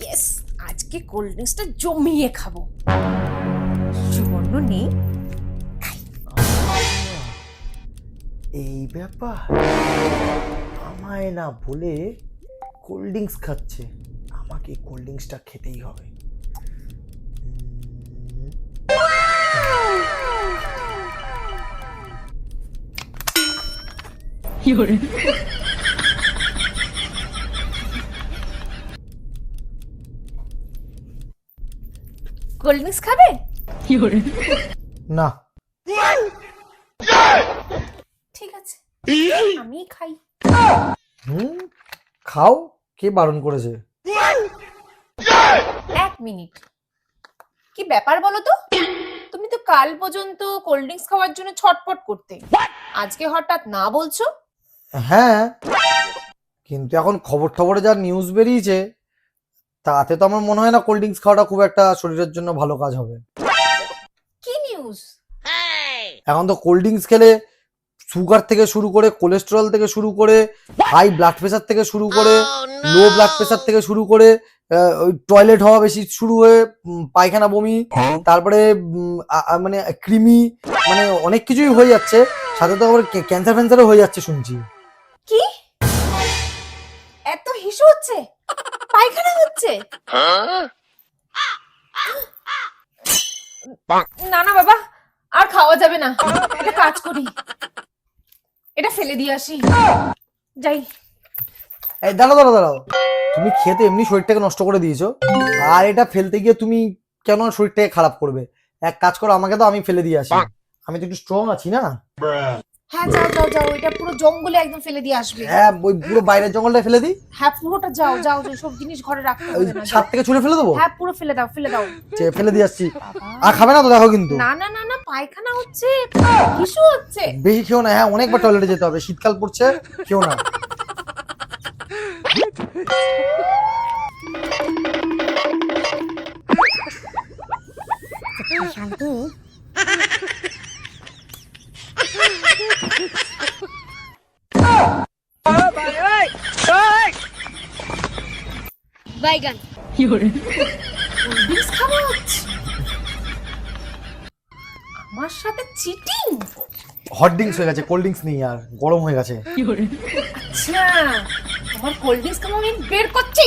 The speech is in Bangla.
ইয়েস, আজকে কোল্ড ড্রিঙ্কসটা জমিয়ে খাবো। সুবর্ণ নেই, এই ব্যাপার, আমায় না বলে কোল্ড ড্রিঙ্কস খাচ্ছে, আমাকে কোল্ড ড্রিঙ্কসটা খেতেই হবে। কোল্ড ড্রিঙ্কস খাবে? না, ঠিক আছে, আমি খাই। খাও, কে বারণ করেছে? 1 মিনিট, কি ব্যাপার বলো তো? তুমি তো কাল পর্যন্ত কোল্ড ড্রিঙ্কস খাওয়ার জন্য ছটপট করতে, আজকে হঠাৎ না বলছো? হ্যাঁ, কিন্তু এখন খবরে যা নিউজ বেরিয়েছে তাতে তো আমার মনে হয় না কোল্ড ড্রিঙ্কস খাওয়াটা খুব একটা শরীরের জন্য ভালো কাজ হবে। কি নিউজ? এখন তো কোল্ড ড্রিঙ্কস খেলে সুগার থেকে শুরু করে, কোলেস্টেরল থেকে শুরু করে, হাই ব্লাড প্রেশার থেকে শুরু করে, লো ব্লাড প্রেশার থেকে শুরু করে, ওই টয়লেট হওয়া বেশি শুরু হয়ে পায়খানা বমি, তারপরে মানে কৃমি, মানে অনেক কিছুই হয়ে যাচ্ছে, সাথে তো আবার ক্যান্সার ফ্যান্সারও হয়ে যাচ্ছে শুনছি। কি এত হিসু হচ্ছে, পায়খানা হচ্ছে? না না বাবা, আর খাওয়া যাবে না, একটা কাজ করি, এটা ফেলে দিয়ে আসি, যাই। এই দাঁড়াও, তুমি খেতে এমনি শরীরটাকে নষ্ট করে দিয়েছো, আর এটা ফেলতে গিয়ে তুমি কেন শরীরটাকে খারাপ করবে? এক কাজ করো, আমাকে তো, আমি ফেলে দিয়ে আসি, আমি তো একটু স্ট্রং আছি না। হ্যাঁ যাও যাও যাও, এটা পুরো জঙ্গলে একদম ফেলে দিয়ে আসবে। হ্যাঁ, ওই পুরো বাইরের জঙ্গলটা ফেলে দিই। হ্যাঁ পুরোটা যাও যাও, সব জিনিস ঘরে রাখতে ওই হবে না। ছাদ থেকে ছুঁড়ে ফেলে দেবো। হ্যাঁ পুরো ফেলে দাও, ফেলে দাও। ফেলে দিয়ে আসছি। আর খাবে না তো, দেখো কিন্তু। না না না না, পায়খানা হচ্ছে, হিসু হচ্ছে। বেশি খেও না, হ্যাঁ অনেকবার টয়লেটে যেতে হবে, শীতকাল পড়ছে, খেও না। বাইগান বিষ খাওয়া হচ্ছে, আমার সাথে চিটিং। হট ড্রিঙ্কস হয়ে গেছে, কোল্ড ড্রিঙ্কস নেই আর, গরম হয়ে গেছে। আচ্ছা, আমার কোল্ড ড্রিঙ্কস খাওয়া আমি বের করছি।